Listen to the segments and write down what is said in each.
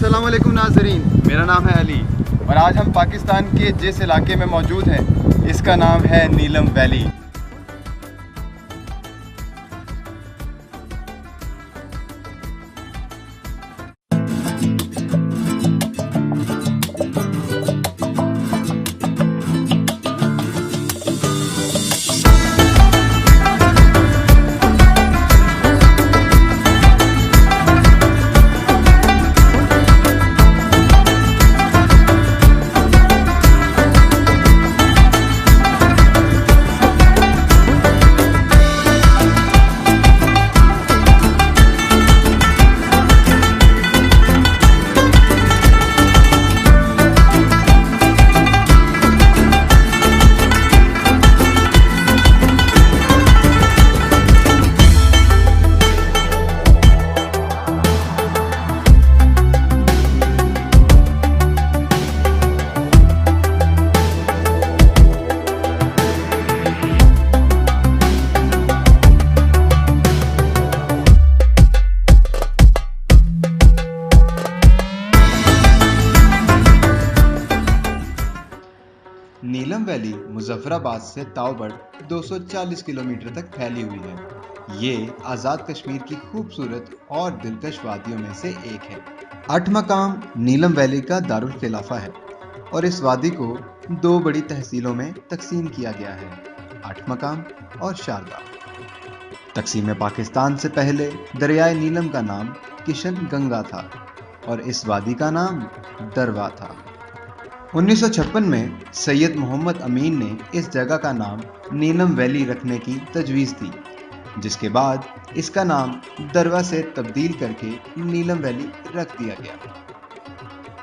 अस्सलाम वालेकुम नाज़रीन, मेरा नाम है अली और आज हम पाकिस्तान के जिस इलाके में मौजूद हैं इसका नाम है नीलम वैली। नीलम वैली मुजफ्फराबाद से तावबड़ 240 किलोमीटर तक फैली हुई है। ये आज़ाद कश्मीर की खूबसूरत और दिलकश वादियों में से एक है। 8 मकाम नीलम वैली का दारुल खिलाफा है और इस वादी को 2 बड़ी तहसीलों में तकसीम किया गया है, 8 मकाम और शारदा। तकसीम पाकिस्तान से पहले दरियाए नीलम का नाम किशन गंगा था और इस वादी का नाम दरवा था। 1956 में सैयद मोहम्मद अमीन ने इस जगह का नाम नीलम वैली रखने की तजवीज़ दी, जिसके बाद इसका नाम दरवा से तब्दील करके नीलम वैली रख दिया गया।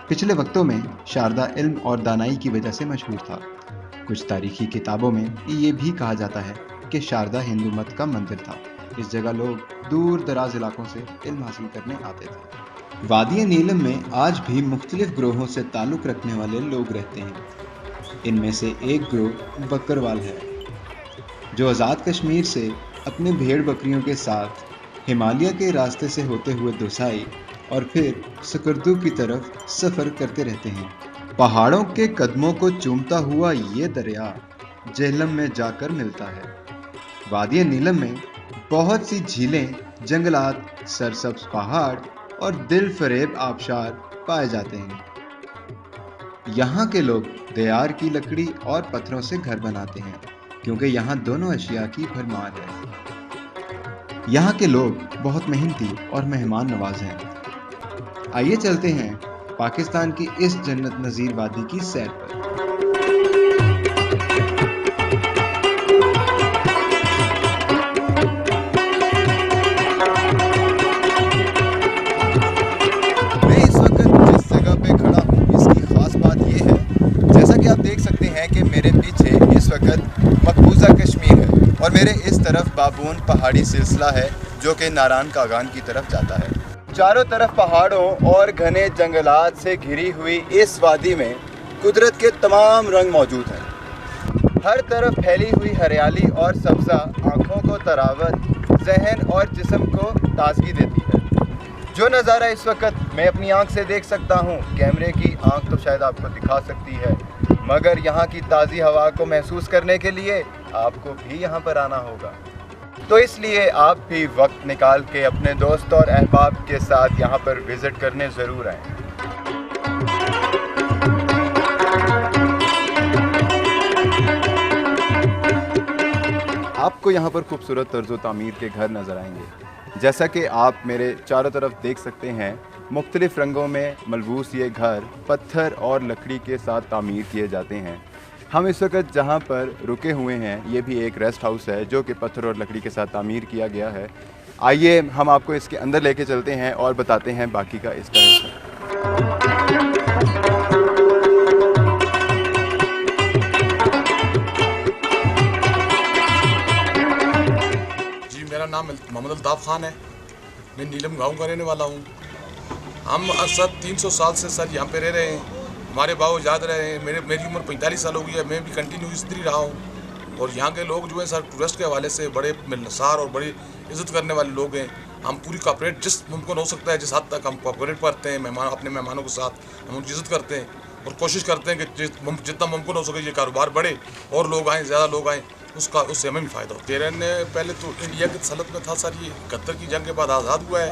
पिछले वक्तों में शारदा इल्म और दानाई की वजह से मशहूर था। कुछ तारीखी किताबों में ये भी कहा जाता है कि शारदा हिंदू मत का मंदिर था। इस जगह लोग दूर दराज इलाकों से इल्म हासिल करने आते थे। वादी नीलम में आज भी मुख्तलिफ ग्रोहों से ताल्लुक़ रखने वाले लोग रहते हैं। इनमें से एक ग्रोह बकरवाल है, जो आज़ाद कश्मीर से अपने भेड़ बकरियों के साथ हिमालय के रास्ते से होते हुए दोसाई और फिर सकरदू की तरफ सफ़र करते रहते हैं। पहाड़ों के कदमों को चूमता हुआ ये दरिया जेहलम में जाकर मिलता है। वादी नीलम में बहुत सी झीलें, जंगलात, सरसब्ज पहाड़ और दिल फरेब आबशार पाए जाते हैं। यहाँ के लोग देयार की लकड़ी और पत्थरों से घर बनाते हैं, क्योंकि यहाँ दोनों अशिया की भरमार है। यहाँ के लोग बहुत मेहनती और मेहमान नवाज हैं। आइए चलते हैं पाकिस्तान की इस जन्नत नज़ीर वादी की सैर पर। आप देख सकते हैं कि मेरे पीछे इस वक्त मकबूजा कश्मीर है और मेरे इस तरफ बाबून पहाड़ी सिलसिला है जो कि नारान कागान की तरफ जाता है। चारों तरफ पहाड़ों और घने जंगलात से घिरी हुई इस वादी में कुदरत के तमाम रंग मौजूद हैं। हर तरफ फैली हुई हरियाली और सब्ज़ा आँखों को तरावत, जहन और जिस्म को ताजगी देती है। जो नज़ारा इस वक्त मैं अपनी आँख से देख सकता हूँ, कैमरे की आँख तो शायद आपको दिखा सकती है, मगर यहाँ की ताज़ी हवा को महसूस करने के लिए आपको भी यहाँ पर आना होगा। तो इसलिए आप भी वक्त निकाल के अपने दोस्त और अहबाब के साथ यहाँ पर विज़िट करने ज़रूर आएँ। आपको यहाँ पर खूबसूरत तर्ज़ो तामीर के घर नज़र आएंगे। जैसा कि आप मेरे चारों तरफ देख सकते हैं, मुख्तलिफ़ रंगों में मलबूस ये घर पत्थर और लकड़ी के साथ तामीर किए जाते हैं। हम इस वक्त जहाँ पर रुके हुए हैं ये भी एक रेस्ट हाउस है जो कि पत्थर और लकड़ी के साथ तामीर किया गया है। आइए हम आपको इसके अंदर लेके चलते हैं और बताते हैं बाकी का इसका हिस्सा। जी, मेरा नाम मोहम्मद अल्ताफ़ ख़ान है। मैं नीलम गाँव का रहने वाला हूँ। हम सर 300 साल से सर यहाँ पे रह रहे हैं। हमारे बाबू याद रहे हैं। मेरी उम्र 45 साल हो गई है। मैं भी कंटिन्यू स्त्री रहा हूँ। और यहाँ के लोग जो है सर टूरिस्ट के हवाले से बड़े मिलनसार और बड़ी इज़्ज़त करने वाले लोग हैं। हम पूरी कॉपरेट जिस मुमकिन हो सकता है, जिस हद तक हम कॉपरेट करते हैं अपने मेहमानों के साथ, हम उनकी इज़्ज़त करते हैं और कोशिश करते हैं कि जितना मुमकिन हो सके ये कारोबार बढ़े और लोग आएँ, ज़्यादा लोग आएँ, उससे हमें भी फ़ायदा हो। तेरह ने पहले तो इंडिया की सल्तनत में था सर, ये 71 की जंग के बाद आज़ाद हुआ है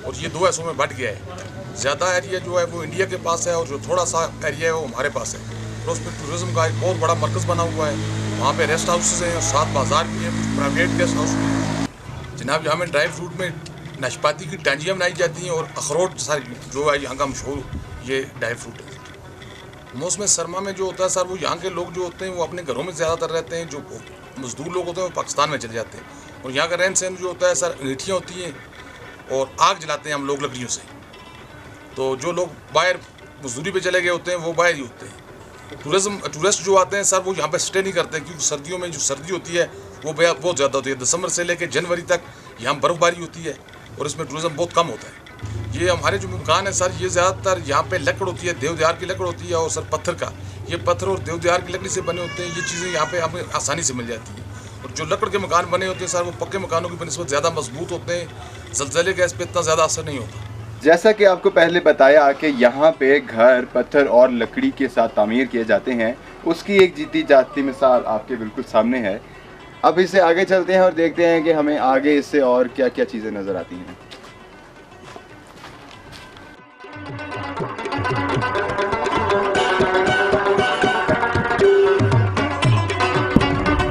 और ये 2 हिस्सों में बट गया है। ज़्यादा एरिया जो है वो इंडिया के पास है और जो थोड़ा सा एरिया है वो हमारे पास है। और उस पर टूरिज़्म का एक बहुत बड़ा मरकज़ बना हुआ है। वहाँ पे रेस्ट हाउसेस हैं और 7 बाज़ार भी हैं, कुछ प्राइवेट गेस्ट हाउस भी हैं। जनाब यहाँ में ड्राई फ्रूट में नाशपाती की टांजियाँ बनाई जाती हैं और अखरोट सारी जो है यहाँ का मशहूर ये ड्राई फ्रूट है। मौसम सरमा में जो होता है सर, वो यहाँ के लोग जो होते हैं वो अपने घरों में ज़्यादातर रहते हैं। जो मज़दूर लोग होते हैं वो पाकिस्तान में चले जाते हैं और यहाँ का रहन सहन जो होता है सर, अंगीठियाँ होती हैं और आग जलाते हैं हम लोग लकड़ियों से। तो जो लोग बाहर मजदूरी पे चले गए होते हैं वो बाहर ही होते हैं। टूरिस्ट जो आते हैं सर वो यहाँ पे स्टे नहीं करते क्योंकि सर्दियों में जो सर्दी होती है वो बहुत ज़्यादा होती है। दिसंबर से लेकर जनवरी तक यहाँ बर्फ़बारी होती है और इसमें टूरिज़्म बहुत कम होता है। ये हमारे जो मकान है सर, ये ज़्यादातर यहाँ पे लकड़ होती है, देवदार की लकड़ होती है और सर पत्थर का, ये पत्थर और देवदार की लकड़ी से बने होते हैं। ये चीज़ें यहाँ पे हमें आसानी से मिल जाती हैं। और जो लकड़ के मकान बने होते हैं सर, वो पक्के मकानों की बनस्बत ज़्यादा मजबूत होते हैं, ज़लज़ले का इस पर इतना ज़्यादा असर नहीं होता। जैसा कि आपको पहले बताया कि यहाँ पे घर पत्थर और लकड़ी के साथ तामीर किए जाते हैं, उसकी एक जीती जाती मिसाल आपके बिल्कुल सामने है। अब इससे आगे चलते हैं और देखते हैं कि हमें आगे इससे और क्या क्या चीज़ें नज़र आती हैं।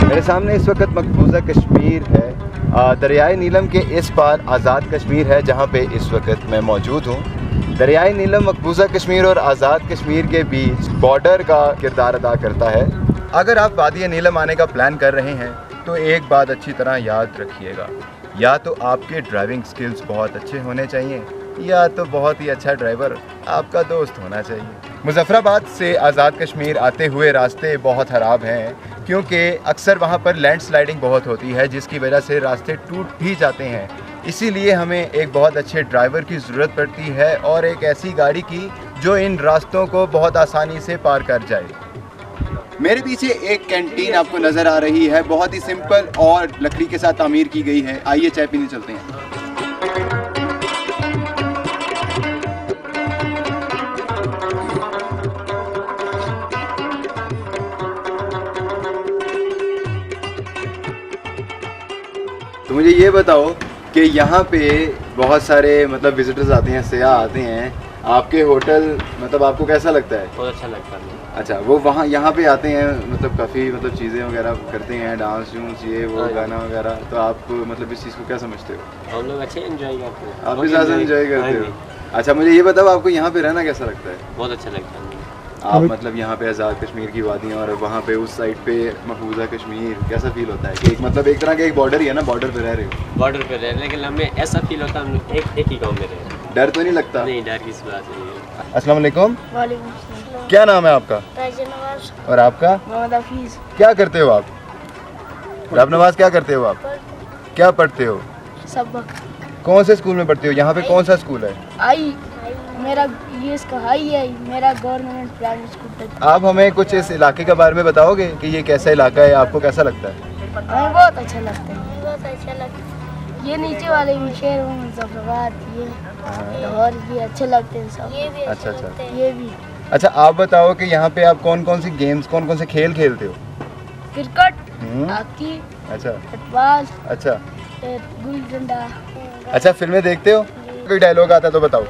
मेरे सामने इस वक्त मकबूजा कश्मीर है। दरियाए नीलम के इस पार आज़ाद कश्मीर है जहाँ पे इस वक्त मैं मौजूद हूँ। दरियाए नीलम मकबूजा कश्मीर और आज़ाद कश्मीर के बीच बॉर्डर का किरदार अदा करता है। अगर आप वादी नीलम आने का प्लान कर रहे हैं तो एक बात अच्छी तरह याद रखिएगा, या तो आपके ड्राइविंग स्किल्स बहुत अच्छे होने चाहिए या तो बहुत ही अच्छा ड्राइवर आपका दोस्त होना चाहिए। मुजफ्फराबाद से आज़ाद कश्मीर आते हुए रास्ते बहुत ख़राब हैं क्योंकि अक्सर वहाँ पर लैंडस्लाइडिंग बहुत होती है जिसकी वजह से रास्ते टूट भी जाते हैं। इसीलिए हमें एक बहुत अच्छे ड्राइवर की ज़रूरत पड़ती है और एक ऐसी गाड़ी की जो इन रास्तों को बहुत आसानी से पार कर जाए। मेरे पीछे एक कैंटीन आपको नज़र आ रही है, बहुत ही सिंपल और लकड़ी के साथ तामीर की गई है। आइए चाय पीने चलते हैं। तो मुझे ये बताओ कि यहाँ पे बहुत सारे मतलब विजिटर्स आते हैं, सयाह आते हैं, आपके होटल मतलब आपको कैसा लगता है? बहुत अच्छा लगता है। अच्छा, वो वहाँ यहाँ पे आते हैं मतलब काफ़ी मतलब चीज़ें वगैरह करते हैं, डांस जूंस ये वो गाना वगैरह, तो आप मतलब इस चीज़ को क्या समझते हो? हम लोग अच्छे एंजॉय करते हैं। आप भी ज़्यादा एंजॉय करते हो? अच्छा, मुझे ये बताओ आपको यहाँ पे रहना कैसा लगता है? बहुत अच्छा लगता है। आप मतलब यहाँ पे आज़ाद कश्मीर की वादियाँ और वहाँ पे उस साइड पे मकबूजा कश्मीर, कैसा फील होता है कि एक मतलब एक तरह का एक बॉर्डर ही है ना, बॉर्डर पे रह रहे हो? बॉर्डर पे रह, लेकिन हमें ऐसा फील होता है हम एक ही गांव में रह रहे हैं। डर तो नहीं लगता? नहीं, डर की बात नहीं है। अस्सलाम वालेकुम। वालेकुम अस्सलाम। क्या नाम है आपका? राजा नवाज। और आपका? मोहम्मद हफीज। क्या करते हो आप? राब नवाज, क्या करते हो आप? क्या पढ़ते हो? सबक। कौन से स्कूल में पढ़ते हो? यहाँ पे कौन सा स्कूल है? आई मेरा ये इसका हाई है, मेरा गवर्नमेंट प्राइवेट स्कूल है। आप हमें कुछ इस इलाके के बारे में बताओगे कि ये कैसा इलाका है, आपको कैसा लगता है? हमें बहुत अच्छा लगता है। बहुत अच्छा लगता है। ये नीचे वाले भी शहर मुजफ्फराबाद, ये लाहौर, ये अच्छे लगते हैं सब। ये भी अच्छा अच्छा। ये भी। अच्छा, आप बताओ कि यहाँ पे आप कौन कौन सी गेम्स, कौन कौन से खेल खेलते हो? क्रिकेट, हॉकी, अच्छा फुटबॉल, अच्छा गुल्ली डंडा। अच्छा, फिल्में देखते हो? कोई डायलॉग आता है तो बताओ।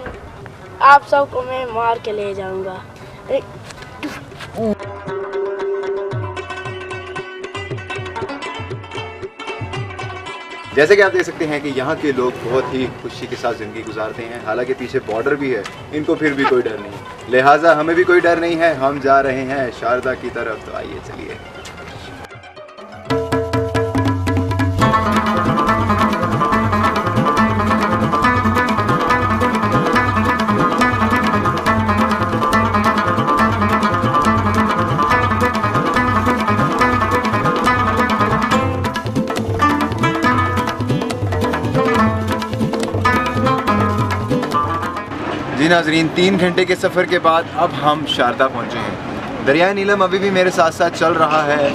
आप सबको मैं मार के ले जाऊंगा। जैसे कि आप देख सकते हैं कि यहाँ के लोग बहुत ही खुशी के साथ ज़िंदगी गुजारते हैं, हालांकि पीछे बॉर्डर भी है, इनको फिर भी कोई डर नहीं, लिहाजा हमें भी कोई डर नहीं है। हम जा रहे हैं शारदा की तरफ, तो आइए चलिए। जी नाजरीन, 3 घंटे के सफ़र के बाद अब हम शारदा पहुंचे हैं। दरियाए नीलम अभी भी मेरे साथ साथ चल रहा है।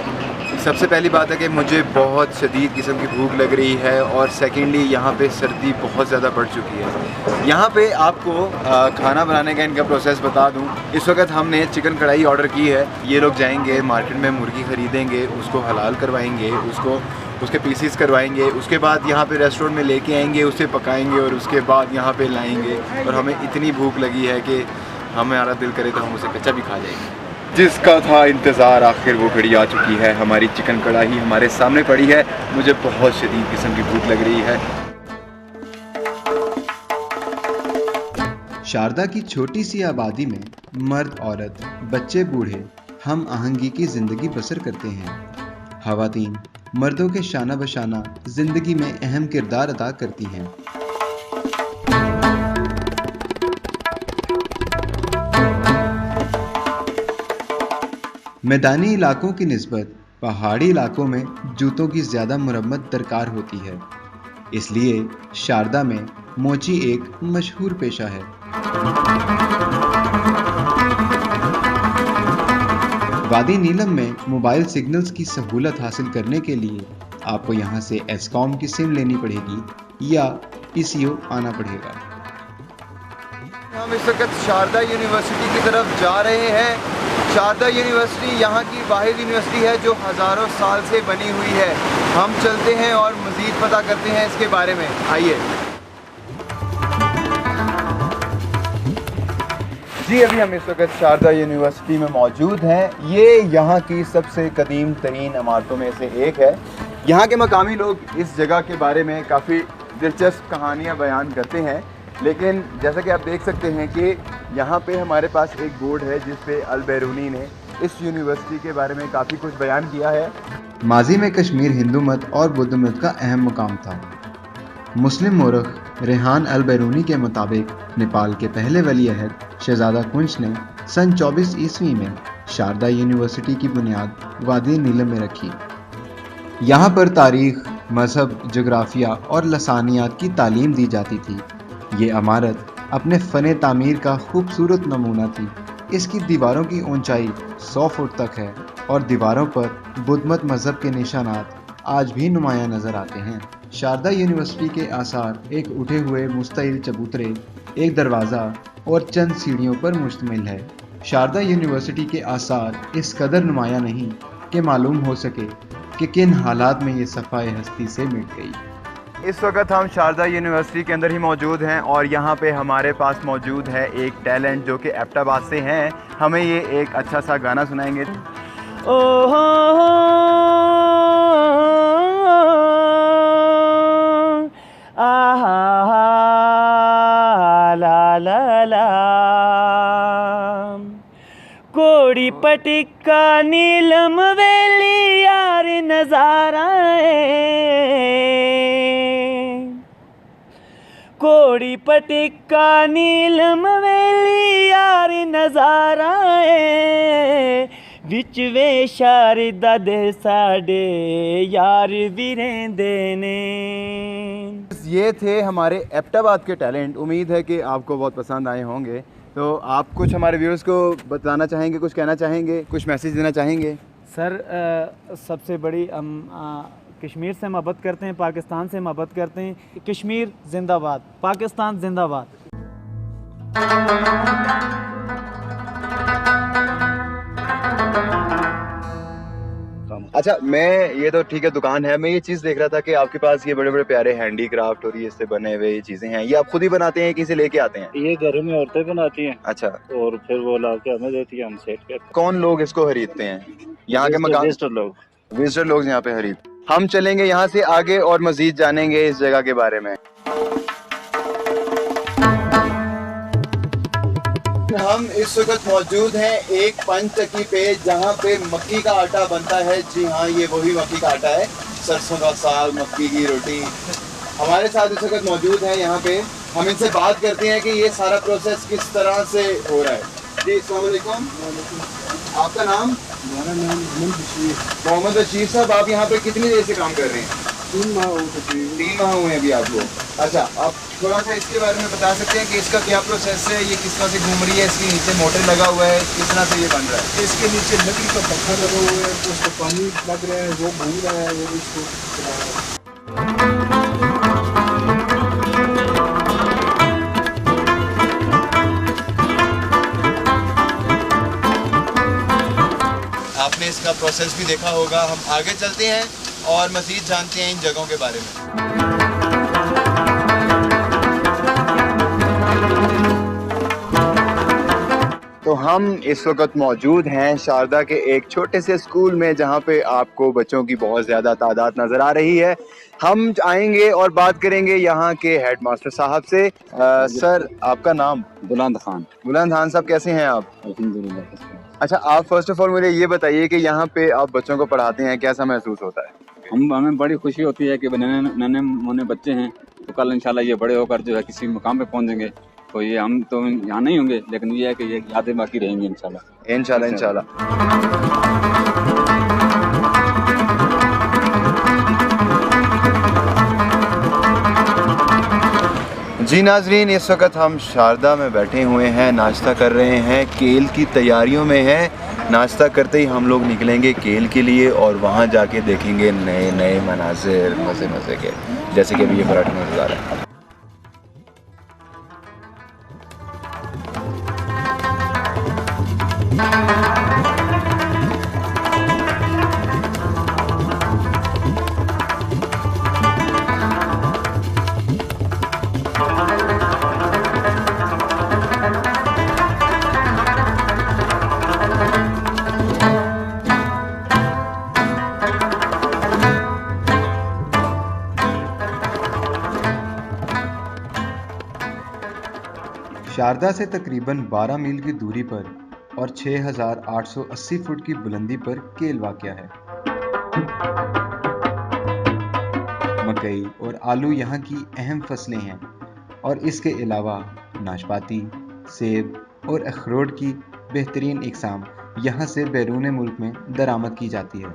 सबसे पहली बात है कि मुझे बहुत शदीद किस्म की भूख लग रही है और सेकेंडली यहाँ पे सर्दी बहुत ज़्यादा बढ़ चुकी है। यहाँ पे आपको खाना बनाने का इनका प्रोसेस बता दूँ। इस वक्त हमने चिकन कढ़ाई ऑर्डर की है। ये लोग जाएंगे मार्केट में मुर्गी ख़रीदेंगे, उसको हलाल करवाएंगे, उसके पीसीस करवाएंगे, उसके बाद यहाँ पे रेस्टोरेंट में लेके आएंगे, उसे पकाएंगे और उसके बाद यहाँ पे लाएंगे। और हमें इतनी भूख लगी है कि हमारा दिल करे तो हम उसे कच्चा भी खा जाएंगे। जिसका था इंतज़ार आखिर वो घड़ी आ चुकी है। हमारी चिकन कढ़ाई हमारे सामने पड़ी है। मुझे बहुत शदीद किस्म की भूख लग रही है। शारदा की छोटी सी आबादी में मर्द औरत बच्चे बूढ़े हम आहंगी की ज़िंदगी बसर करते हैं। ख़वातीन मर्दों के शाना बशाना ज़िंदगी में अहम किरदार अदा करती हैं। मैदानी इलाकों की निस्बत पहाड़ी इलाकों में जूतों की ज़्यादा मुरम्मत दरकार होती है, इसलिए शारदा में मोची एक मशहूर पेशा है। वादी नीलम में मोबाइल सिग्नल्स की सहूलत हासिल करने के लिए आपको यहाँ से एस्कॉम की सिम लेनी पड़ेगी या पीसीओ आना पड़ेगा। हम इस वक्त शारदा यूनिवर्सिटी की तरफ जा रहे हैं। शारदा यूनिवर्सिटी यहाँ की वाहिद यूनिवर्सिटी है जो हज़ारों साल से बनी हुई है। हम चलते हैं और मज़ीद पता करते हैं इसके बारे में। आइए जी, अभी हम इस वक्त शारदा यूनिवर्सिटी में मौजूद हैं। ये यहाँ की सबसे कदीम तरीन इमारतों में से एक है। यहाँ के मकामी लोग इस जगह के बारे में काफ़ी दिलचस्प कहानियाँ बयान करते हैं, लेकिन जैसा कि आप देख सकते हैं कि यहाँ पे हमारे पास एक बोर्ड है जिस पे अल बैरूनी ने इस यूनिवर्सिटी के बारे में काफ़ी कुछ बयान किया है। माजी में कश्मीर हिंदू मत और बुद्ध मत का अहम मुकाम था। मुस्लिम मौरख रेहान अल बैरूनी के मुताबिक नेपाल के पहले वली अहद शहजादा कुंच ने सन 24 ईस्वी में शारदा यूनिवर्सिटी की बुनियाद वादी नीलम में रखी। यहाँ पर तारीख, मजहब, जोग्राफिया और लसानियात की तालीम दी जाती थी। ये इमारत अपने फ़न तामीर का खूबसूरत नमूना थी। इसकी दीवारों की ऊंचाई 100 फुट तक है और दीवारों पर बुद्धमत मज़हब के निशानात आज भी नुमायां नज़र आते हैं। शारदा यूनिवर्सिटी के आसार एक उठे हुए मुस्तइल चबूतरे, एक दरवाज़ा और चंद सीढ़ियों पर मुश्तमिल है। शारदा यूनिवर्सिटी के आसार इस कदर नुमायां नहीं कि मालूम हो सके कि किन हालात में ये सफ़ाए हस्ती से मिट गई। इस वक्त हम शारदा यूनिवर्सिटी के अंदर ही मौजूद हैं और यहाँ पे हमारे पास मौजूद है एक टैलेंट जो कि एबटाबाद से हैं। हमें ये एक अच्छा सा गाना सुनाएंगे। ओ हो आहा ला ला ला, कोड़ी पटिक्का नीलम वेली यार नजारा कोड़ी पटिक्का नीलम वेली यार नजारा विच वे शारदा दे साडे यार वीरेंदे ने। ये थे हमारे एबटाबाद के टैलेंट। उम्मीद है कि आपको बहुत पसंद आए होंगे। तो आप कुछ हमारे व्यूअर्स को बताना चाहेंगे, कुछ कहना चाहेंगे, कुछ मैसेज देना चाहेंगे? सर सबसे बड़ी हम कश्मीर से मोहब्बत करते हैं, पाकिस्तान से मोहब्बत करते हैं। कश्मीर जिंदाबाद, पाकिस्तान जिंदाबाद। अच्छा, मैं ये तो ठीक है दुकान है, मैं ये चीज़ देख रहा था कि आपके पास ये बड़े बड़े प्यारे हैंडीक्राफ्ट और ये से बने हुए ये चीज़ें हैं। ये आप खुद ही बनाते हैं, किसी लेके आते हैं? ये घर में औरतें बनाती हैं। अच्छा। और फिर वो ला के हमें देती है, हम सेट करते हैं। कौन लोग इसको खरीदते हैं? यहाँ के मकान विजिटर लोग यहाँ पे खरीद। हम चलेंगे यहाँ से आगे और मजीद जानेंगे इस जगह के बारे में। हम इस वक्त मौजूद हैं एक पंचकी पे जहाँ पे मक्की का आटा बनता है। जी हाँ, ये वही मक्की का आटा है। सरसों का साग, मक्की की रोटी। हमारे साथ इस वक्त मौजूद हैं यहाँ पे। हम इनसे बात करते हैं कि ये सारा प्रोसेस किस तरह से हो रहा है। जी अस्सलाम वालेकुम। आपका नाम? हमारा नाम मोहम्मद बशीर। मोहम्मद बशीर साहब, आप यहाँ पे कितनी देर से काम कर रहे हैं? 3 माह हो चुके हैं। 3 माह हुए अभी आपको। अच्छा, आप थोड़ा सा इसके बारे में बता सकते हैं कि इसका क्या प्रोसेस है, ये किस तरह से घूम रही है, इसके नीचे मोटर लगा हुआ है, किस तरह से ये बन रहा है? इसके नीचे लकड़ी का पत्थर लगा हुआ है, उसको पानी लग रहा है, वो घूम रहा है, वो इसको चला रहा है। आपने इसका प्रोसेस भी देखा होगा। हम आगे चलते हैं और मज़ीद जानते हैं इन जगहों के बारे में। तो हम इस वक्त मौजूद हैं शारदा के एक छोटे से स्कूल में, जहां पे आपको बच्चों की बहुत ज़्यादा तादाद नज़र आ रही है। हम आएंगे और बात करेंगे यहाँ के हेडमास्टर साहब से। सर, आपका नाम? बुलंद खान। बुलंद खान साहब, कैसे हैं आप? अल्हम्दुलिल्लाह। अच्छा, आप फर्स्ट ऑफ ऑल मुझे ये बताइए कि यहाँ पे आप बच्चों को पढ़ाते हैं, कैसा महसूस होता है? हमें बड़ी खुशी होती है कि नन्हे मुन्ने बच्चे हैं, तो कल इंशाल्लाह ये बड़े होकर जो है किसी मुकाम पे पहुँचेंगे। तो ये हम तो यहाँ नहीं होंगे, लेकिन ये है कि ये यादें बाकी रहेंगी इंशाल्लाह। इंशाल्लाह। जी नाजरीन, इस वक्त हम शारदा में बैठे हुए हैं, नाश्ता कर रहे हैं, केल की तैयारियों में हैं। नाश्ता करते ही हम लोग निकलेंगे केल के लिए और वहाँ जाके देखेंगे नए नए मनाजिर, मज़े मज़े के, जैसे कि अभी ये पराठा नज़र आ रहा है। शारदा से तकरीबन 12 मील की दूरी पर और 6,880 फुट की बुलंदी पर केल वाक़या है। मकई और आलू यहाँ की अहम फसलें हैं और इसके अलावा नाशपाती, सेब और अखरोट की बेहतरीन इकसाम यहाँ से बैरून मुल्क में दरामद की जाती है।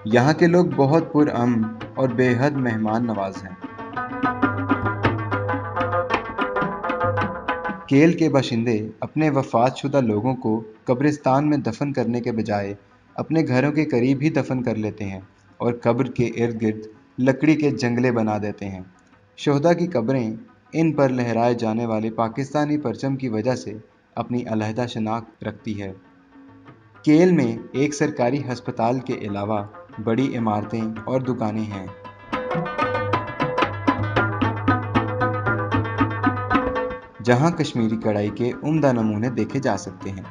यहाँ के लोग बहुत पुरअमन और बेहद मेहमान नवाज हैं। केल के बाशिंदे अपने वफातशुदा लोगों को कब्रिस्तान में दफन करने के बजाय अपने घरों के करीब ही दफन कर लेते हैं और कब्र के इर्द गिर्द लकड़ी के जंगले बना देते हैं। शोहदा की कब्रें इन पर लहराए जाने वाले पाकिस्तानी परचम की वजह से अपनी अलहदा शनाख्त रखती है। केल में एक सरकारी हस्पताल के अलावा बड़ी इमारतें और दुकानें हैं। जहां कश्मीरी कढ़ाई के उम्दा नमूने देखे जा सकते हैं।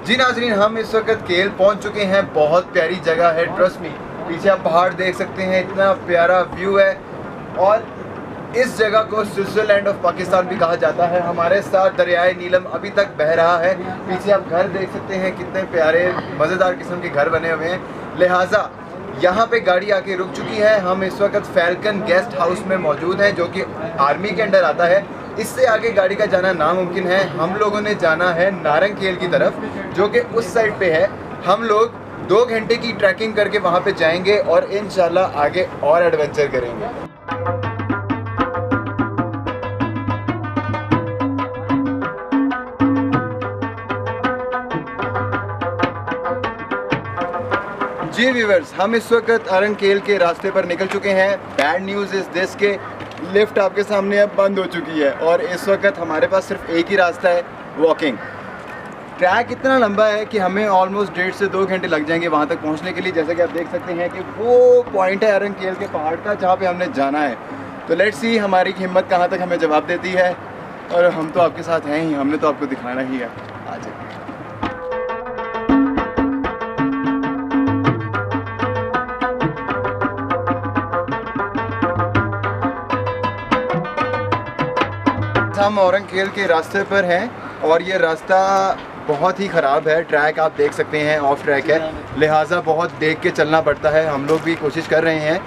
जी नाज़रीन, हम इस वक्त केल पहुंच चुके हैं। बहुत प्यारी जगह है, ट्रस्ट मी। पीछे आप पहाड़ देख सकते हैं, इतना प्यारा व्यू है और इस जगह को स्विट्ज़रलैंड ऑफ पाकिस्तान भी कहा जाता है। हमारे साथ दरियाए नीलम अभी तक बह रहा है। पीछे आप घर देख सकते हैं, कितने प्यारे मज़ेदार किस्म के घर बने हुए हैं। लिहाजा यहाँ पे गाड़ी आके रुक चुकी है। हम इस वक्त फैल्कन गेस्ट हाउस में मौजूद हैं, जो कि आर्मी के अंडर आता है। इससे आगे गाड़ी का जाना नामुमकिन है। हम लोगों ने जाना है नारंगखेल की तरफ, जो कि उस साइड पे है। हम लोग 2 घंटे की ट्रैकिंग करके वहाँ पे जाएंगे और इंशाल्लाह आगे और एडवेंचर करेंगे। जी व्यूअर्स, हम इस वक्त नारंगखेल के रास्ते पर निकल चुके हैं। बैड न्यूज़ इज़ दिस के लिफ्ट आपके सामने अब बंद हो चुकी है और इस वक्त हमारे पास सिर्फ एक ही रास्ता है, वॉकिंग। ट्रैक इतना लंबा है कि हमें ऑलमोस्ट 1.5 से 2 घंटे लग जाएंगे वहाँ तक पहुँचने के लिए। जैसे कि आप देख सकते हैं कि वो पॉइंट है नारंगखेल के पहाड़ का जहाँ पे हमने जाना है। तो लेट्स सी हमारी हिम्मत कहाँ तक हमें जवाब देती है, और हम तो आपके साथ हैं ही, हमने तो आपको दिखाना ही है। आ जाइए। हम नारंगखेल के रास्ते पर हैं और ये रास्ता बहुत ही ख़राब है। ट्रैक आप देख सकते हैं ऑफ ट्रैक है, लिहाजा बहुत देख के चलना पड़ता है। हम लोग भी कोशिश कर रहे हैं।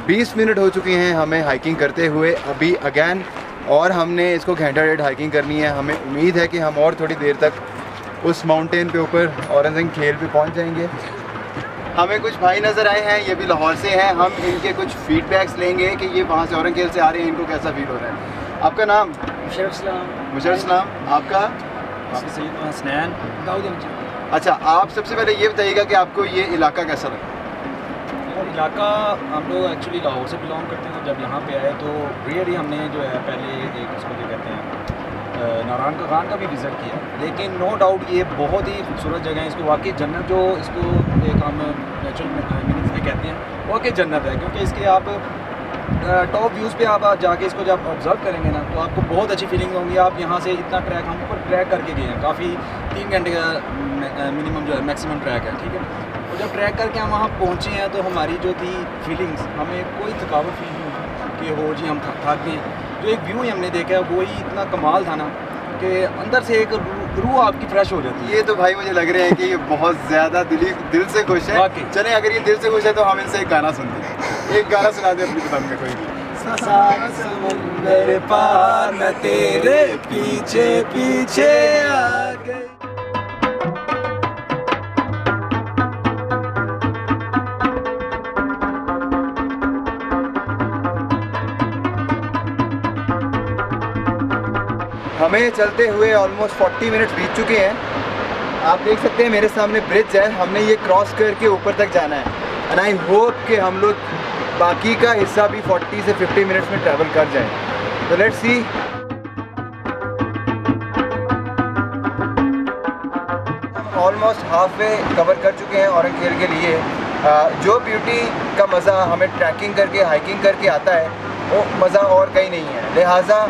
20 मिनट हो चुके हैं हमें हाइकिंग करते हुए अभी अगैन, और हमने इसको घंटा 1.5 हाइकिंग करनी है। हमें उम्मीद है कि हम और थोड़ी देर तक उस माउंटेन पे ऊपर औरंग खेल पे पहुंच जाएंगे। हमें कुछ भाई नज़र आए हैं, ये भी लाहौर से हैं। हम इनके कुछ फीडबैक्स लेंगे कि ये वहाँ से औरंग खेल से आ रहे हैं, इनको कैसा फील हो रहा है। आपका नाम? मुशर्रफ इस्लाम। आपका? हसनैन दाऊद। अच्छा, आप सबसे पहले ये बताइएगा कि आपको ये इलाका कैसा लगा? इलाका हम लोग एक्चुअली लाहौर से बिलोंग करते हैं। जब यहाँ पे आए तो रियली हमने जो है पहले एक इसको क्या कहते हैं नारायण का खान का भी विज़िट किया, लेकिन नो डाउट ये बहुत ही खूबसूरत जगह है। इसको वाकई जन्नत, जो इसको एक हम नेचुरल मीनिंग्स में कहते हैं, वाकई जन्नत है। क्योंकि इसके आप टॉप व्यूज़ पे आप जाके इसको जब ऑब्ज़र्व करेंगे ना तो आपको बहुत अच्छी फीलिंग होगी। आप यहाँ से इतना ट्रैक, हम ऊपर ट्रैक करके गए हैं, काफ़ी 3 घंटे का मिनिमम जो है मैक्सिमम ट्रैक है, ठीक है। और जब ट्रैक करके हम वहाँ पहुँचे हैं तो हमारी जो थी फीलिंग्स, हमें कोई थकावट फील नहीं हुई कि हो जी हम थक गए। जो एक व्यू ही हमने देखा है वो ही इतना कमाल था ना कि अंदर से एक रूह आपकी फ्रेश हो जाती है। ये तो भाई मुझे लग रहे हैं कि ये बहुत ज़्यादा दिल से खुश है। चलें, अगर ये दिल से खुश है तो हम इनसे एक गाना सुनते हैं। एक गाना सुना दे अपनी पसंद में कोई भी। समुंदर पार मैं तेरे पीछे पीछे आ गई। हमें चलते हुए ऑलमोस्ट 40 मिनट्स बीत चुके हैं। आप देख सकते हैं मेरे सामने ब्रिज है, हमने ये क्रॉस करके ऊपर तक जाना है। एंड आई होप कि हम लोग बाकी का हिस्सा भी 40 से 50 मिनट्स में ट्रैवल कर जाएं। तो let's see. Almost half way cover कर चुके हैं औरंग खेल के लिए। जो ब्यूटी का मज़ा हमें ट्रैकिंग करके, हाइकिंग करके आता है, वो मज़ा और कहीं नहीं है। लिहाजा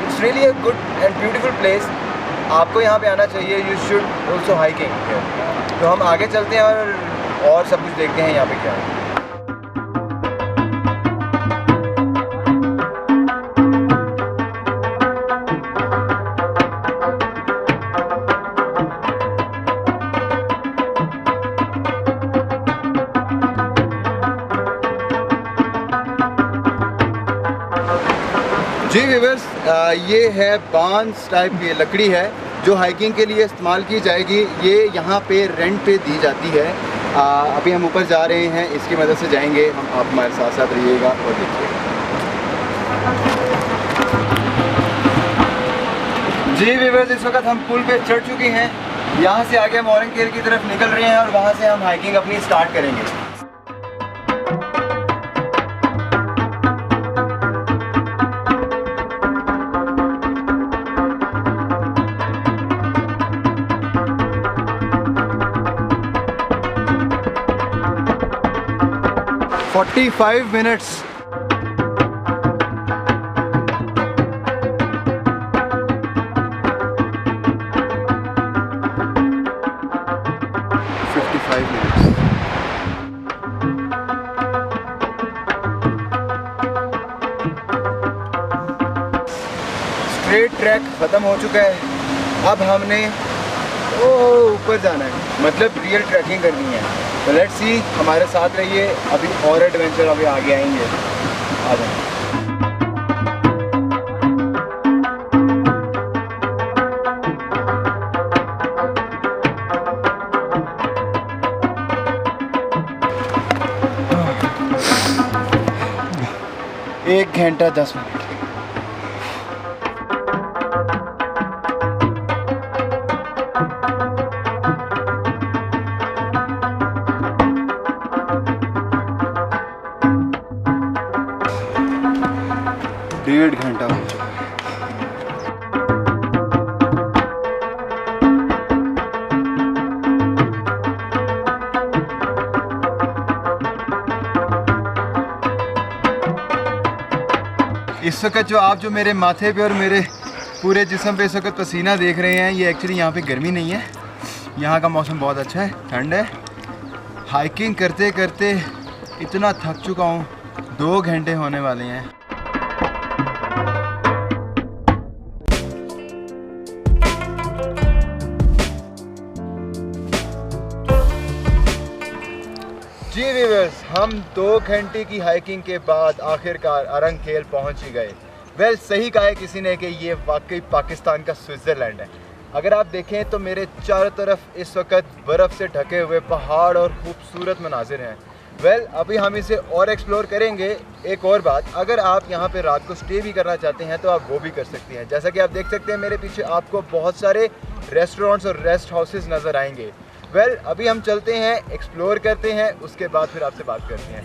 it's really a good and beautiful place. आपको यहाँ पे आना चाहिए। You should also hiking. तो हम आगे चलते हैं और सब कुछ देखते हैं यहाँ पे क्या है। जी व्यूअर्स, ये है बांस टाइप की लकड़ी है जो हाइकिंग के लिए इस्तेमाल की जाएगी। ये यहाँ पे रेंट पे दी जाती है। अभी हम ऊपर जा रहे हैं, इसकी मदद से जाएंगे हम। आप हमारे साथ साथ रहिएगा और देखिएगा। जी व्यूअर्स, इस वक्त हम पुल पे चढ़ चुके हैं। यहाँ से आगे हम औरंग खेल की तरफ निकल रहे हैं और वहाँ से हम हाइकिंग अपनी स्टार्ट करेंगे। $45 minutes. स्ट्रेट ट्रैक ख़त्म हो चुका है। अब हमने ऊपर जाना है, मतलब रियल ट्रैकिंग करनी है। तो लेट्स सी, हमारे साथ रहिए। अभी और एडवेंचर अभी आगे आएंगे। आ जाए। एक घंटा 10 मिनट। डेढ़ घंटा हो चुका है। इस वक्त जो मेरे माथे पे और मेरे पूरे जिस्म पे इस वक्त पसीना देख रहे हैं, ये एक्चुअली यहाँ पे गर्मी नहीं है। यहाँ का मौसम बहुत अच्छा है, ठंड है। हाइकिंग करते करते इतना थक चुका हूँ, 2 घंटे होने वाले हैं। जी व्यूअर्स, हम 2 घंटे की हाइकिंग के बाद आखिरकार औरंग खेल पहुंच ही गए। वेल, सही कहा है किसी ने कि ये वाकई पाकिस्तान का स्विट्ज़रलैंड है। अगर आप देखें तो मेरे चारों तरफ इस वक्त बर्फ़ से ढके हुए पहाड़ और खूबसूरत मनाजिर हैं। अभी हम इसे और एक्सप्लोर करेंगे। एक और बात, अगर आप यहाँ पे रात को स्टे भी करना चाहते हैं तो आप वो भी कर सकती हैं। जैसा कि आप देख सकते हैं मेरे पीछे आपको बहुत सारे रेस्टोरेंट्स और रेस्ट हाउसेस नज़र आएंगे। अभी हम चलते हैं, एक्सप्लोर करते हैं, उसके बाद फिर आपसे बात करते हैं।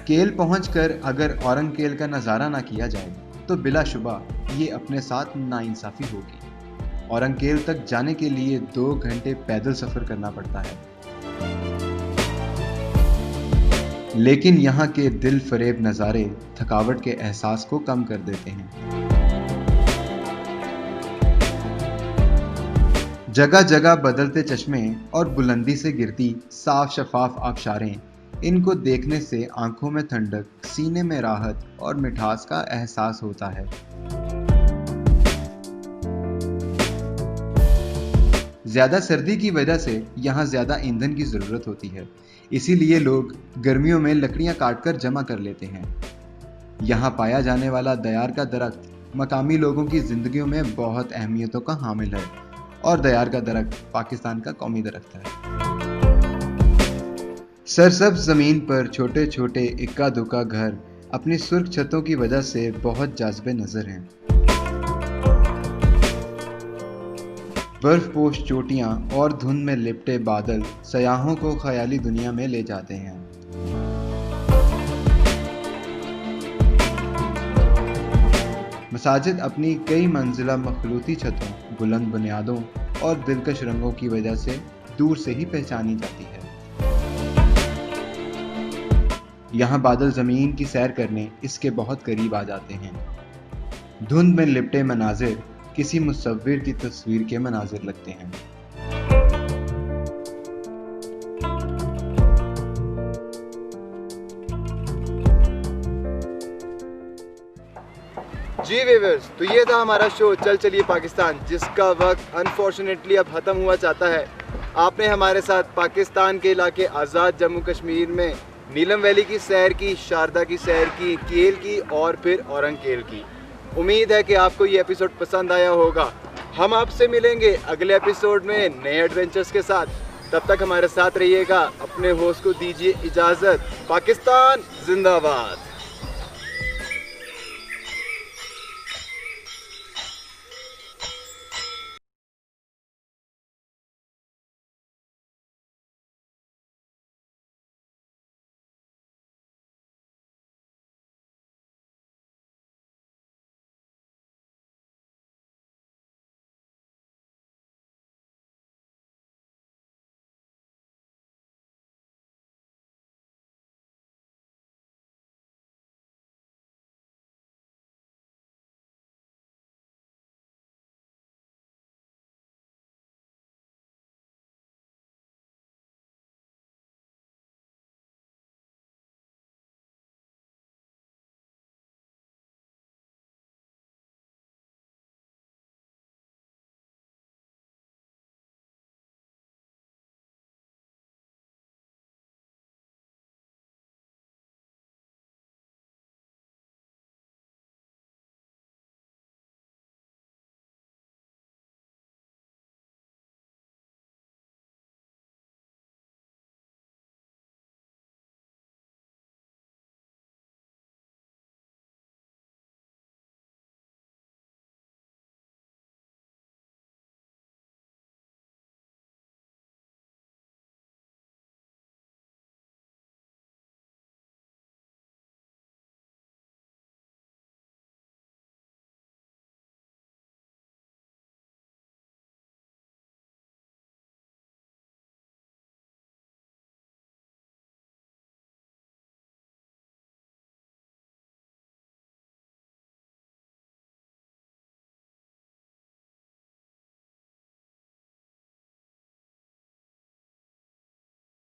केल पहुंचकर अगर औरंगकेल का नज़ारा ना किया जाए तो बिलाशुबा ये अपने साथ नाइंसाफ़ी होगी। औरंगकेल तक जाने के लिए 2 घंटे पैदल सफ़र करना पड़ता है, लेकिन यहाँ के दिल फरेब नज़ारे थकावट के एहसास को कम कर देते हैं। जगह जगह बदलते चश्मे और बुलंदी से गिरती साफ शफाफ आबशारें, इनको देखने से आंखों में ठंडक, सीने में राहत और मिठास का एहसास होता है। ज़्यादा सर्दी की वजह से यहाँ ज़्यादा ईंधन की ज़रूरत होती है, इसीलिए लोग गर्मियों में लकड़ियाँ काटकर जमा कर लेते हैं। यहाँ पाया जाने वाला दयार का दरख्त मकामी लोगों की ज़िंदगियों में बहुत अहमियतों का हामिल है और दयार का दरख्त पाकिस्तान का कौमी दरख्त है। सरसब्ज ज़मीन पर छोटे छोटे इक्का दुक्का घर अपनी सुर्ख छतों की वजह से बहुत जाज़बे नज़र हैं। बर्फपोश चोटियां और धुंध में लिपटे बादल सयाहों को ख्याली दुनिया में ले जाते हैं। मसाजिद अपनी कई मंजिला मखलूती छतों, बुलंद बुनियादों और दिलकश रंगों की वजह से दूर से ही पहचानी जाती है। यहाँ बादल ज़मीन की सैर करने इसके बहुत करीब आ जाते हैं। धुंध में लिपटे मनाजिर किसी मुसव्विर की तस्वीर के मनाजिर लगते हैं। जी व्यूअर्स, तो ये था हमारा शो चल चलिए पाकिस्तान, जिसका वक्त अनफॉर्चुनेटली अब ख़त्म हुआ चाहता है। आपने हमारे साथ पाकिस्तान के इलाके आज़ाद जम्मू कश्मीर में नीलम वैली की सैर की, शारदा की सैर की, केल की और फिर औरंगकेल की। उम्मीद है कि आपको ये एपिसोड पसंद आया होगा। हम आपसे मिलेंगे अगले एपिसोड में नए एडवेंचर्स के साथ। तब तक हमारे साथ रहिएगा। अपने होस्ट को दीजिए इजाज़त। पाकिस्तान जिंदाबाद।